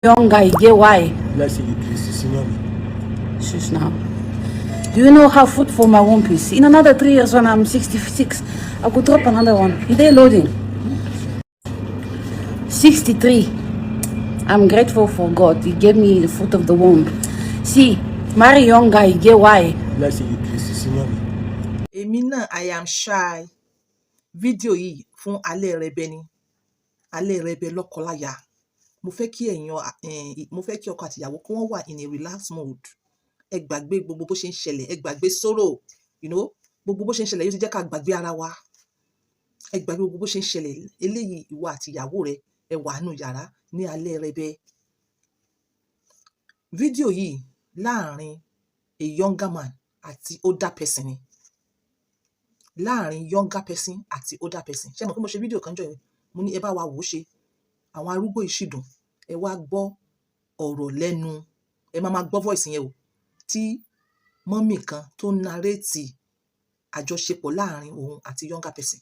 Young guy, get why? Let's see, Shush now. Do you know how fruitful my womb is? In another 3 years, when I'm 66, I could drop another one. Is they loading? 63. I'm grateful for God. He gave me the fruit of the womb. See, marry young guy, get why? Let's see, Èmi náà I am shy. Fídíò yìí fún alẹ́ rẹbẹ ni. Alẹ́ rẹbẹ lọ́kọláya. Mo fẹ́ kí mo fẹ́ kí ọkọ àti ìyàwó kí wọ́n wà in a relaxed mode. Ẹ gbàgbé gbogbo bó ṣe ń ṣẹlẹ̀, ẹ gbàgbé sorrow, gbogbo bó ṣe ń ṣẹlẹ̀ yóò ti jẹ́ ká gbàgbé ara wa. Ẹ gbàgbé gbogbo bó ṣe ń ṣẹlẹ̀ eléyìí ìwọ àti ìyàwó rẹ ẹ wà nínú yàrá ní alẹ́ rẹbẹ. Fídíò yìí láàrin a younger man àti older person ni. Láàrin younger person àti older person. Ṣé mo pé mo ṣe fídíò kan jọ yẹn? Mo ní ẹ bá wa wò ó ṣe. Àwọn arúgbó ìṣìdùn ẹ wá gbọ́ ọ̀rọ̀ lẹ́nu. Ẹ máa gbọ́ voice yẹn o. Tí mọ́mì kan tó narrate àjọṣepọ̀ láàrin òun àti younger person.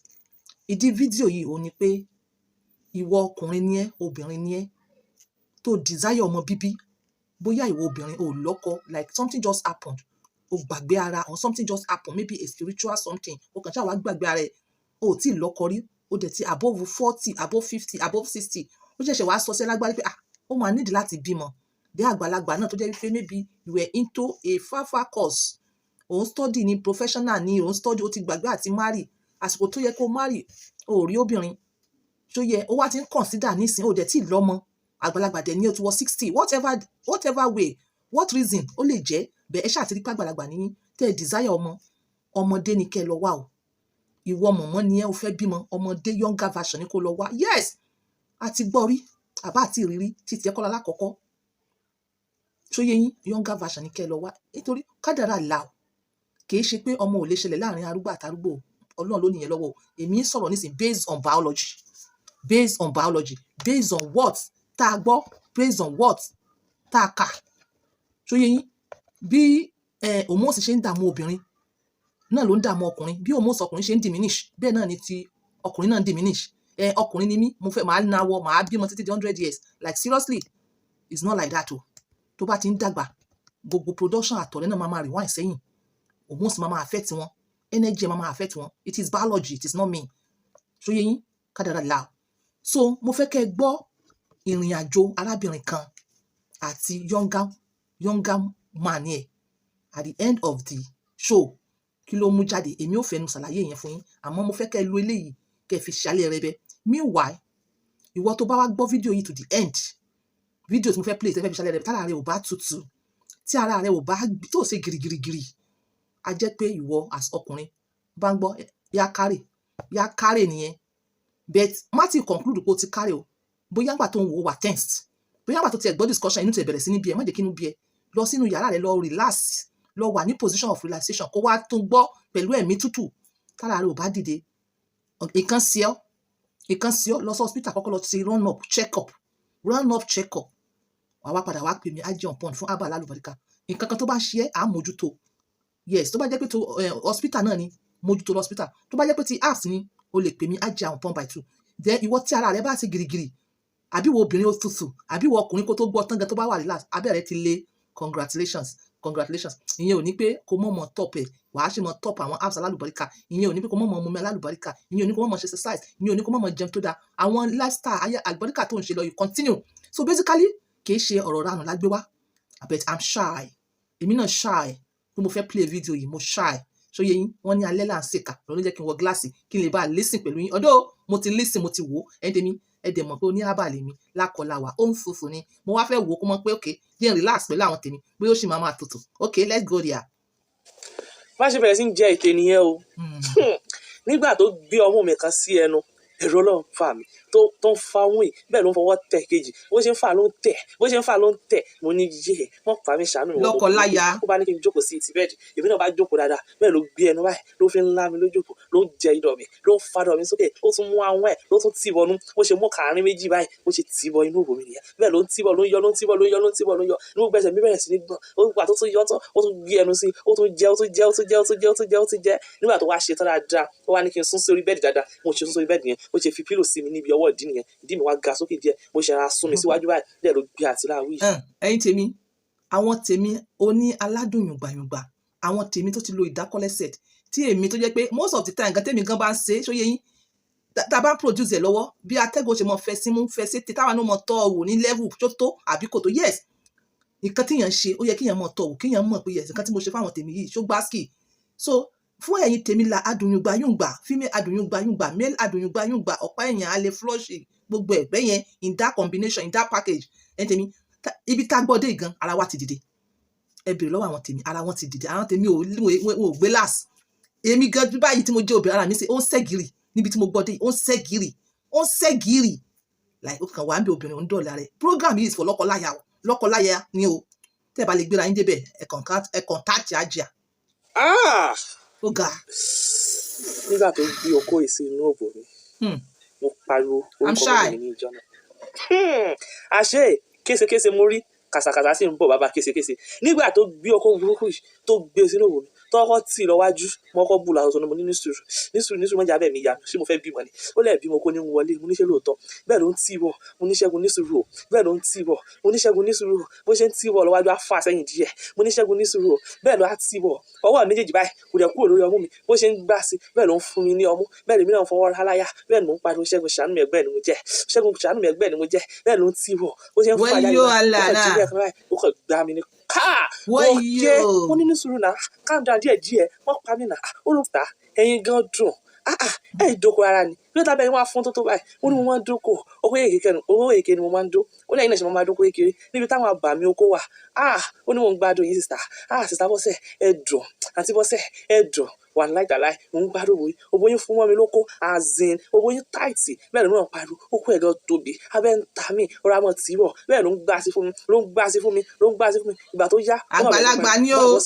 Ìdí fídíò yìí òun ni pé ìwọ ọkùnrin ni ẹ́, obìnrin ni ẹ́, tó desire ọmọ bíbí. Bóyá ìwọ obìnrin ò lọ́kọ, like something just happened. O gbàgbé ara or something just happened, maybe a spiritual something. O kàn ṣáà wá gbàgbé ara ẹ̀. O ò tí ì lọ́kọ rí. O dẹ̀ ti above 40, above 50, above 60. Ó ṣẹ̀ṣẹ̀ wá sọ sí lágbára pé ó máa nídìí láti bímọ. Bí àgbàlagbà náà tó jẹ́ wípé maybe you were into a far course. Òun study ní professional ní òun study, ó ti gbàgbé àti marry. Àsìkò tó yẹ kó marry, o ò rí obìnrin. Tó yẹ, ó wá ti ń consider nísìn, ó dẹ̀ tí ì lọ́mọ. Àgbàlagbà dẹ̀ ní ó ti wọ 60. Whatever way, what reason ó lè jẹ́, bẹ́ẹ̀ ẹ ṣáà ti rí pé àgbàlagbà ní tẹ́ ẹ desire ọmọ. Ọmọdé ni kẹ́ ẹ lọ wá o. Ìwọ mọ̀mọ́ ni ẹ, o fẹ́ bímọ. Ọmọdé younger version ni kó lọ wá. Yes! A ti gbọ́ rí, àbá àti ìrírí títí ẹ kọ́lá lákọ̀ọ́kọ́. Ṣó yé yín? Younger version ni kẹ́ ẹ lọ wá. Nítorí kádàrá là o. Kì í ṣe pé ọmọ ò lè ṣẹlẹ̀ láàrin arúgbó àtàrúgbó. Ọlọ́run ló nìyẹn lọ́wọ́ o. Èmi ń sọ̀rọ̀ nísìn based on biology. Based on biology. Based on what tá a gbọ́. Based on what tá a kà. Ṣó yé yín? Bí hormones ṣe ń dààmú obìnrin náà ló ń dààmú ọkùnrin. Bí hormones ọkùnrin ṣe ń diminish, bẹ́ẹ̀ náà ni ti ọkùnrin náà ń diminish. Ọkùnrin ni mí, mo fẹ́ máa náwó, máa bímọ títí di 100 years. Like seriously, it's not like that o. Tó bá ti ń dàgbà, gbogbo production àtọ̀rẹ́ náà máa rewind sẹ́yìn. Hormones máa affect wọn. Energy máa affect wọn. It is biology, it is not me. Ṣó yé yín? Kádàrá là o. So, mo fẹ́ kẹ́ ẹ gbọ́ ìrìn àjò arábìnrin kan àti younger man yẹn. At the end of the show, kí ló mú jáde? Èmi ò fẹ́nu ṣàlàyé yẹn fún yín. Àmọ́ mo fẹ́ kẹ́ ẹ lo eléyìí kẹ́ ẹ fi ṣàlẹ̀ rẹ bẹ́. Meanwhile, ìwọ tó bá wá gbọ́ fídíò yìí to the end, fídíò tí mo fẹ́ play tẹ́ fẹ́ fi ṣàlẹ̀ rẹ, tára rẹ ò bá tutù, tí ara rẹ ò bá tó ṣe girigirigiri, a jẹ́ pé ìwọ as ọkùnrin bá ń gbọ́ yá kárè nìyẹn. But má ti conclude pé o ti kárè o. Bóyá ńgbà tó ń wò ó wà tensed. Bóyá ńgbà tó ti ẹ̀ gbọ́ discussion inú ti ẹ̀ bẹ̀rẹ̀ sí ní bí ẹ, má jẹ́ kí inú bí ẹ. Lọ sínú yàrá rẹ, lọ relax, lọ wà ní position of relaxation, kó wá tún gbọ́ pẹ̀lú ẹ̀mí tútù. Tára rẹ ò bá dìde, ìkan sí ọ lọ sí hospital kọ́kọ́ lọ ti run up check up. Wà wá padà wá pè mí Aji on point fún Abba Alálùbáríkà. Nǹkan kan tó bá ṣe ẹ́ à mójútó. Yes, tó bá jẹ́ pé tó hospital náà ni, mójútó lọ hospital. Tó bá jẹ́ pé ti apps ni, o lè pè mí Aji on point by 2. Then ìwọ tí ara rẹ bá ṣe girigiri, àbí wo obìnrin ó tutù, àbí wo ọkùnrin kó tó gbọ́ tán gan tó bá wà relax, abẹ́ rẹ ti lé, congratulations. Ìyẹn ò ní pé kó mọ̀ top ẹ̀, wàá ṣe mọ̀ top àwọn apps Alálùbáríkà. Ìyẹn ò ní pé kó mọ̀ mumi Alálùbáríkà. Ìyẹn ò ní kó mọ̀ ṣe exercise. Ìyẹn ò ní kó mọ̀ jẹun tó dáa. Àwọn lifestyle ayé àlùbáríkà tó ń ṣe lọ, you continue. So basically, kì í ṣe ọ̀rọ̀ ránù lágbé wá. But I'm shy. Èmi náà shy. Bí mo fẹ́ play video yìí, mo shy. Ṣó yé yín? Wọ́n ní alẹ́ là ń ṣèkà. Lọ́lọ́ jẹ́ kí n wọ gíláàsì kí n lè bá listen pẹ̀lú yín. Although mo ti listen, mo ti wò. Ẹ dẹ̀ mọ̀ pé oní Abba lèmi lákọláwà. Ó ń fùfù ni. Mo wá fẹ́ wò ó kó mọ̀ pé okay, jẹ́ n relax pẹ̀lú àwọn tèmi. Bóyá ó ṣì máa tutù. Okay, let's go there. Má ṣe bẹ̀rẹ̀ sí ń jẹ èké nìyẹn o. Nígbà tó gbé ọmú mi kan sí ẹnu, ẹ̀rọ náà fà mí tó ń fa wín, bẹ́ẹ̀ ló ń fọwọ́ tẹ̀ kejì. Bó ṣe ń fà ló ń tẹ̀. Mo ní yé, wọ́n pa mí ṣàánú mi. Lọ́kọláya. Ó bá ní kí n jókòó sí ti bẹ́ẹ̀dì. Èmi náà bá jókòó dáadáa. Bẹ́ẹ̀ ló gbé ẹnu báyìí, ló fi ń lá mi lójókòó, ló ń jẹ ìdọ̀ mi, ló ń fadọ̀ mi sókè, ó tún mú àwọn ẹ̀, ló tún tì bọnú. Bó ṣe mú kàárín méjì báyìí, bó ṣe tì bọ inú òbò mi nìyẹn. Bẹ́ẹ̀ ló ń tì bọ̀, ló ń yọ. Inú gbẹ̀sẹ̀ mi bẹ̀rẹ̀ sí ní gbọ̀n. Ó gbà tó tún yọ tán, ó tún gbé ẹnu sí, ó tún jẹ. Nígbà tó wá ṣe tán dáadáa, ó wá ní kí n sún sórí bẹ́ẹ̀dì dáadáa. Mo ṣe sún sórí bẹ́ẹ̀dì yẹn, ó ṣe fi pílò sí mi níbi ọwọ́ ìdí nìyẹn, ìdí mi wá ga sókè díẹ̀, mo ṣe ara sún mi síwájú báyìí, díẹ̀ ló gbé àti láàwí. ẹ̀yin tèmi, àwọn tèmi oní aládùn yùngbàyùngbà, àwọn tèmi tó ti lo ìdákọ́lẹ́sẹ̀ tí èmi tó jẹ́ pé most of the time gan tèmi gan bá ń ṣe é ṣóyé yín, tá a bá ń produce ẹ̀ lọ́wọ́ bí atẹ́gùn ṣe mọ fẹ́ símú fẹ́ sí táwa náà mọ tọ́ wò ní level tó tó àbí kò tó, yes nǹkan tíyàn ṣe ó yẹ kíyàn mọ tọ́ wò kíyàn mọ̀ pé yes nǹkan tí mo ṣe fáwọn tèmi yìí ṣó gbá ski. So fún ẹ̀yin tèmi la adùnyùngbàyùngbà, female adùnyùngbàyùngbà, male adùnyùngbàyùngbà, ọ̀pá ẹ̀yàn alẹ́ flush gbogbo ẹ̀gbẹ́ yẹn in that combination in that package. ẹ̀yin tèmi ibi tá gbọ́ dé gan ara wa ti dìde, ẹ bèrè lọ́wọ́ àwọn tèmi ara wọn ti dìde, àwọn tèmi ò gbé láàsì. Èmi gan báyìí tí mo jẹ́ obìnrin ara mi ṣe ó ń ṣẹ́gìrì níbi tí mo gbọ́ dé ó ń ṣẹ́gìrì like ó kàn wá ń bẹ obìnrin ń dọ̀là rẹ̀. Program yìí is for lọ́kọláya ni o, tẹ́ ẹ bá lè gbéra yín débẹ̀ ẹ contact Ajia. Ó ga. Nígbà tó gbé ọkọ èsì inú òbò mi, mo pariwo orúkọ mi ní ìjọ náà. Àṣé késekése mo rí kàsàkàsà sì ń bọ̀ bàbá késekése. Nígbà tó gbé ọkọ burúkú yìí tó gbé sínú òbò mi, tọ́kọ́ tì lọ wájú, mọ́kọ́ bù làwọn sọ̀nà mo ní nísùúrù mọ́jà bẹ́ẹ̀ mi yá ṣé mo fẹ́ bímọ ni. Ó lẹ̀ bímọ kó ní wọlé, mo níṣẹ́ lóòótọ́. Bẹ́ẹ̀ ló ń tì bọ̀, mo ní Ṣẹ́gun nísùúrù o. Bẹ́ẹ̀ ló ń tì bọ̀, mo ní Ṣẹ́gun nísùúrù o. Bó ṣe ń tì bọ̀ lọ́wájú á fà sẹ́yìn díẹ̀, mo ní Ṣẹ́gun nísùúrù o. Bẹ́ẹ̀ ló á tì bọ̀, ọwọ́ méjèèjì báyìí kò dẹ̀ kúrò lórí ọmú mi. Bó ṣe ń gbá sí, bẹ́ẹ̀ ló ń fún mi ní ọmú. Bẹ́ẹ̀ lèmi náà ń fọwọ́ ráláyà. Bẹ́ẹ̀ ni mò ń pariwo Ṣẹ́gun ṣàánú mi ẹ̀gbẹ́ ni mo jẹ́. Ṣẹ́gun ṣàánú mi ẹ̀gbẹ́ ni mo jẹ́. Bẹ́ẹ̀ ló ń tì bọ̀, bó ṣe ń fà jáde ó kàn gbá mi ní káà. Ó ní nísùúrù náà, calm down díẹ̀ wọ́n pa mí náà. Ó ló ta ẹyin gan dùn. Ìdókò ara ni bí ó tábẹ́ wọn á fún tó báyìí. Ó ní mo máa ń dókò owó èké ni mo máa ń dó. Ó lẹ́yìn náà ṣe mo máa dókò kékeré níbi táwọn àbàmì oko wà. Ó ní mo ń gbádùn yín sista. Sista Bọ́sẹ̀ ẹ dùn, àǹtí Bọ́sẹ̀ ẹ dùn. Wà láìdàláì mo ń gbádùn òbò yín. Òbò yín fún mọ́ mi lóko azin, òbò yín táìtì. Bẹ́ẹ̀ ló ń pariwo ó kó ẹ̀gẹ́ tóbi abẹ́ ń ta mí ọ̀rọ̀ àmọ́ tì í bọ̀. Bẹ́ẹ̀ ló ń gbá sí fún mi. Ìgbà tó yá àgbàlagbà ni o.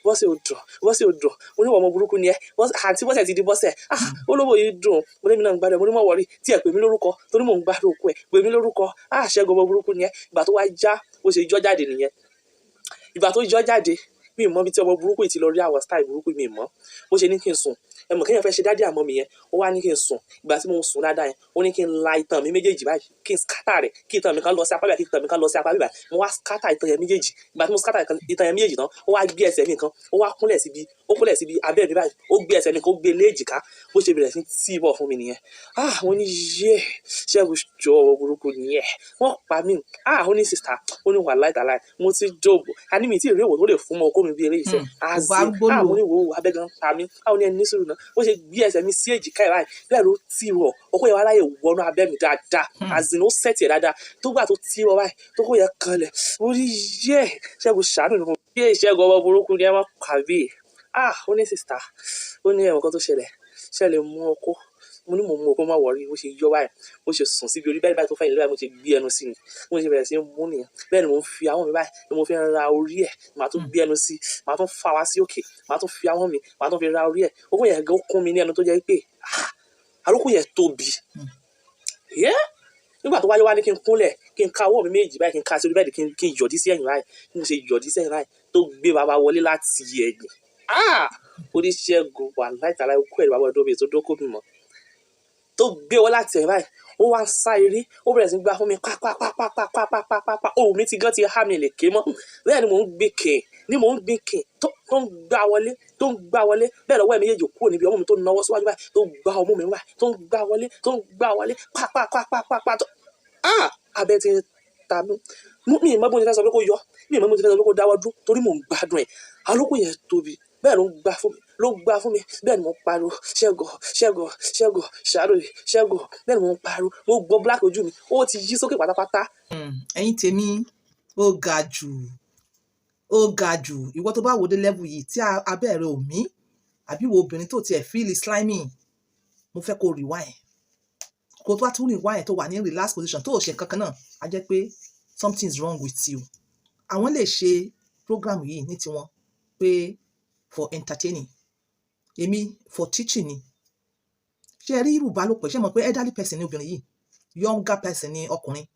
Bọ́sẹ̀ ò dùn. Mo ní ọmọ burúkú ni ẹ. Àǹtí Bọ́sẹ̀ ti di Bọ́sẹ̀. Olówó yìí dùn. Mo ní mi náà ń gbádùn. Mo ní mọ̀ wọ̀rí tí ẹ pè mí lórúkọ torí mò ń gbádùn òkú ẹ̀. Pè mí lórúkọ. Ṣẹ́gun ọmọ burúkú ni ẹ. Ìgbà tó wá já bó ṣe jọ́ jáde nìyẹn. Ìgbà tó jọ́ jáde mi ì mọ̀ bí tí ọmọ burúkú yìí ti lọ rí àwọn style burúkú mi ì mọ̀. Bó ṣe ní kí n sùn, ẹ mọ̀ kéèyàn fẹ́ ṣe dádì àmọ́ mi yẹn, ó wá ní kí n sùn. Ìgbà tí mo ń sùn dáadáa yẹn, ó ní kí n la itan mi méjèèjì báyìí, kí n scatter rẹ̀, kí itan mi kan lọ sí apá bíbá, kí itan mi kan lọ sí apá bíbá. Mo wá scatter itan yẹn méjèèjì. Ìgbà tí mo scatter itan yẹn méjèèjì tán, ó wá gbé ẹsẹ̀ mi kan, ó wá kúnlẹ̀ síbi abẹ́ mi báyìí, ó gbé ẹsẹ̀ mi kan, ó gbé léjìká. Bó ṣe bẹ̀rẹ̀ sí tí bọ̀ fún mi nìyẹn. Mo ní Ṣẹ́gun jọ ọmọ burúkú nìyẹn. Wọ́n pa mí. Ó ní sista, ó ní wà láìdàláì, mo ti jòbò. A ní mi tí ìrèwò tó lè fún ọmọ okó mi bí eré iṣẹ́. Mo ní wo abẹ́gan pa mí. Ó ní ẹni nísùúrù náà. Bó ṣe gbé ẹsẹ̀ mi sí èjìká ẹ̀ báyìí, bẹ́ẹ̀ ló tí wọ̀. Ọkọ yẹn wá láyè wọnú abẹ́ mi dáadáa. Azin ó sẹ̀tì ẹ̀ dáadáa. Tó gbà tó tí wọ báyìí, tó kó yẹ kanlẹ̀. Ó ní Ṣẹ́gun ṣàánú mi. Ṣẹ́gun ọmọ burúkú ni ẹ máa pàbí. Ó ní sista, ó ní ẹ̀wọ̀n kan tó ṣẹlẹ̀ mú ọkọ. Mo ní mo mú ọkọ má wọrí. Bó ṣe yọ báyìí, bó ṣe sùn síbi orí bẹ́ẹ̀ tó fẹ́yìn lé báyìí, mo ṣe gbé ẹnu sí ni. Mo ṣe bẹ̀rẹ̀ sí mú nìyẹn. Bẹ́ẹ̀ ni mo ń fi ahọ́n mi báyìí ni mo fi ń ra orí ẹ̀. Màá tún gbé ẹnu sí, màá tún fà wá sí òkè, màá tún fi ahọ́n mi, màá tún fi ra orí ẹ̀. Okó yẹn gan kún mi ní ẹnu tó jẹ́ pé àlòkù yẹn tóbi. Nígbà tó wáyé wá ní kí n kúnlẹ̀, kí n ká ọwọ́ mi méjì báyìí, kí n ká sí orí bẹ́ẹ̀dì, kí n yọ̀dí sí ẹ̀yìn báyìí. Mo ṣe yọ̀dí sí ẹ̀yìn báyìí tó gbé bàbá wọlé láti ẹ̀yìn. Ó ní Ṣẹ́gun wà láìdàláì okú ẹ̀ bàbá ọdún mi tó dókó mi mọ́. Tó gbé wọ láti ẹ̀yìn báyìí, ó wá ń sá eré, ó bẹ̀rẹ̀ sí gbá fún mi pápápápápápápápápá. Òun mi ti gan ti há mi lè ké mọ́. Bẹ́ẹ̀ ni mò ń gbé kè tó ń gbá wọlé. Bẹ́ẹ̀ lọ́wọ́ ẹ̀ méjèèjì kúrò níbi ọmú mi tó náwó síwájú báyìí, tó gbá ọmú mi báyìí, tó ń gbá wọlé pápápápápá. Abẹ́ ti ta mí. Mi ì mọ̀ bó ṣe fẹ́ sọ pé kó yọ, mi ì mọ̀ bó ṣe fẹ́ sọ pé kó dáwọ́ dúró torí mò ń gbádùn ẹ̀. Àlòkù yẹn tóbi. Bẹ́ẹ̀ ló ń gbá fún mi. Bẹ́ẹ̀ ni mo ń pariwo Ṣẹ́gun ṣàánú mi, Ṣẹ́gun. Bẹ́ẹ̀ ni mo ń pariwo. Mo gbọ́ black ojú mi, ó ti yí sókè pátápátá. Ẹ̀yin tèmi, ó ga jù. Ìwọ tó bá wo dé level yìí tí abẹ́ rẹ ò mí, àbí wo obìnrin tó tiẹ̀ feel slimy, mo fẹ́ kó rewind. Kó tó wá tún rewind tó wà ní relax position tó ò ṣe kankan náà, á jẹ́ pé something is wrong with you. Àwọn lè ṣe program yìí ní tiwọn pé for entertaining, èmi for teaching ni. Ṣé ẹ rí irú ìbálòpọ̀? Ṣé mọ̀ pé elderly person ni obìnrin yìí, younger person ni ọkùnrin.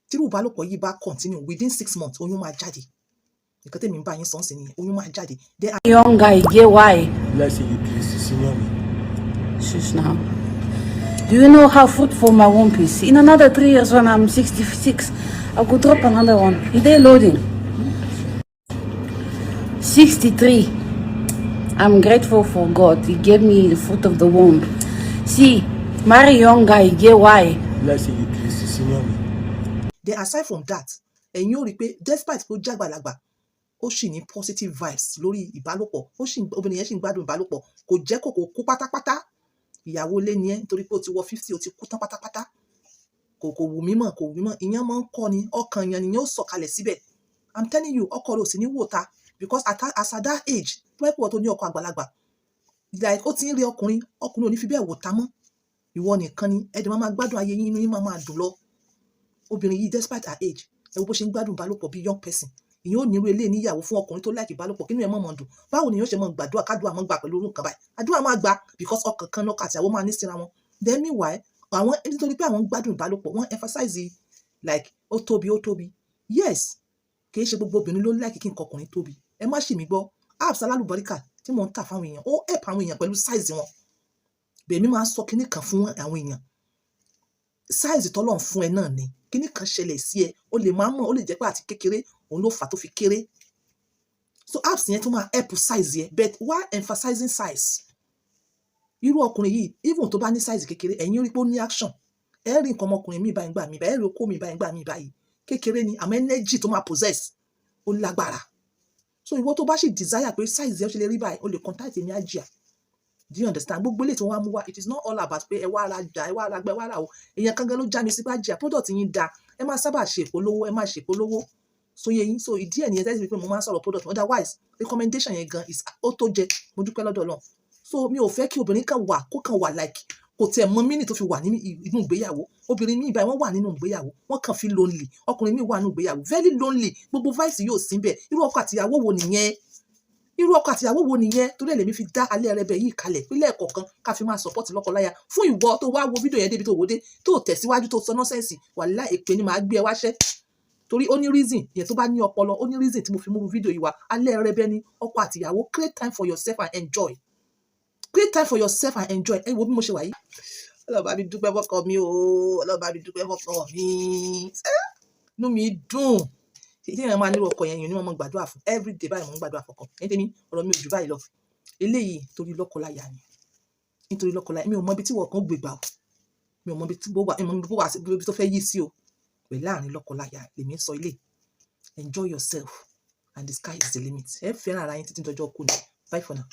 Tí irú ìbálòpọ̀ yìí bá continue within 6 months, oyún máa jáde. Nǹkan tèmi ń bá yín sọ sí ni oyún máa jáde. Young guy, get why? Let's say you please, senior me. Shush now. Do you know how fruitful my womb is? In another 3 years, when I'm 66, I could drop another one. Is they loading? 63. I'm grateful for God. He gave me the fruit of the womb. See, marry young guy, get why? Láti yí Kristi sínú mi. Then aside from that, ẹ̀yin ó rí i pé despite pé ó jágbàlagbà, ó sì ní positive vibes lórí ìbálòpọ̀, obìnrin yẹn sì ń gbádùn ìbálòpọ̀, kò jẹ́ kó kú pátápátá. Ìyàwó ilé ni ẹ́ nítorí pé ó ti wọ 50, ó ti kú tán pátápátá. Kò wù mí mọ̀, ìyẹn máa ń kọ́ ni, ọkàn yẹn nìyẹn ó sọ̀kalẹ̀ síbẹ̀. I'm telling you, ọkọ rẹ̀ ò sì ní wò ta, because as at that age, pẹ́pọ̀ tó ní ọkọ àgbàlagbà, like ó ti ń rí ọkùnrin ò ní fi bẹ́ẹ̀ wò ta mọ́. Ìwọ nìkan ni ẹ̀dùn máa gbádùn ayé yín, inú yín máa dùn lọ. Obìnrin yìí despite her age, ẹ wo bó ṣe ń gbádùn ìbálòpọ̀ bí young person. Ìyẹn ò ní irú eléyìí níyàwó fún ọkùnrin tó like ìbálòpọ̀, kínú ẹ̀ mọ̀ dùn. Báwo ni yóò ṣe mọ̀ gbàdúrà kádùá mọ̀ gbà pẹ̀lú orú nǹkan báyìí? Àdúrà máa gbà because ọkàn kan lọ́kọ àti ìyàwó máa ní síra wọn. Then meanwhile, àwọn nítorí pé àwọn gbádùn ìbálòpọ̀, wọ́n emphasize like ó tóbi. Yes, kì í ṣe gbogbo obìnrin ló like kí nǹkan ọkùnrin tóbi. Ẹ má ṣì mí gbọ́, apps alálùbáríkà tí mò ń tà fáwọn èèyàn, ó help àwọn èèyàn pẹ̀lú size wọn. Bẹ̀mí máa sọ kinní kan fún àwọn èèyàn. Size tọ́lọ́run fún ẹ náà ni. Kinní kan ṣẹlẹ̀ sí ẹ, o lè máa mọ̀, ó lè jẹ́ pé àti kékeré òun ló fà tó fi kéré. So apps yẹn tó máa help size yẹ, but why emphasizing size? Irú ọkùnrin yìí, even tó bá ní size kékeré, ẹ̀yin rí pé ó ní action. Ẹ rí nǹkan ọmọkùnrin mi báyìí gbà mí báyìí, ẹ rí okó mi báyìí gbà mí báyìí. Kékeré ni, àmọ́ energy tó máa possess, ó lágbára. So ìwọ tó bá sì desire pé size yẹn ṣe lè rí báyìí, o lè contact èmi Ajia. Do you understand? Gbogbo ilé tí wọ́n á mú wá, it is not all about pé ẹ wá ra jà, ẹ wá ra gbẹ, ẹ wá ra o. Èèyàn kan gan ló já mi sí Ajia, product yín da. Ẹ máa sábà ṣe ìpolówó, ẹ máa ṣe ìpolówó. So yẹ yín, so ìdí ẹ̀ nìyẹn tẹ́sí pé mo máa ń sọ̀rọ̀ product. Otherwise, recommendation yẹn gan is ó tó jẹ, mo dúpẹ́ lọ́dọ̀ Ọlọ́run. So mi ò fẹ́ kí obìnrin kan wà, kó kan wà like, kò tiẹ̀ mọ mínì tó fi wà nínú ìgbéyàwó. Obìnrin míì báyìí wọ́n wà nínú ìgbéyàwó, wọ́n kàn feel lonely. Ọkùnrin míì wà nínú ìgbéyàwó, very lonely. Gbogbo vice yóò sí bẹ́ẹ̀. Irú ọkọ àtìyàwó wo nìyẹn? Torí lèmi fi dá alẹ́ rẹ bẹ̀ yìí kalẹ̀ pé lẹ́ẹ̀kọ̀ọ̀kan ká fi máa support lọ́kọláya. Fún ìwọ tó wá wo fídíò yẹn débi tó wò dé, tó tẹ̀síwájú tó sọ nọ́sẹ̀nsì, wàláhì èpè ni màá gbé ẹ wáṣẹ́. Torí ó ní reason, yẹn tó bá ní ọpọlọ, ó ní reason tí mo fi mú fídíò yìí wá. Alẹ́ rẹ bẹ́ ni ọkọ àtìyàwó, create time for yourself and enjoy. Create time for yourself and enjoy. Ẹ wo bí mo ṣe wà yìí. Ọlọ́run bá mi dúpẹ́ fọ́kọ mi o, Ọlọ́run bá mi dúpẹ́ fọ́kọ mi. Inú mi dùn. Tí èèyàn máa nírú ọkọ yẹn ni wọ́n máa gbàdúrà fún. Every day báyìí mo ń gbàdúrà fọ́kọ. Ẹni tẹ́mi, ọ̀rọ̀ mi ò jù báyìí lọ. Eléyìí torí lọ́kọláya ni. Nítorí lọ́kọláya, mi ò mọ ibi tí wọ́n kan gbé gbà o. Mi ò mọ ibi tí bó wà, mi ò mọ ibi tó fẹ́ yí sí o. Pẹ̀lú láàrin lọ́kọláya, lèmi sọ ilé. Enjoy yourself and the sky is the limit. Ẹ fẹ́ràn ara yín títí dọjọ́ kú ni. Bye for now.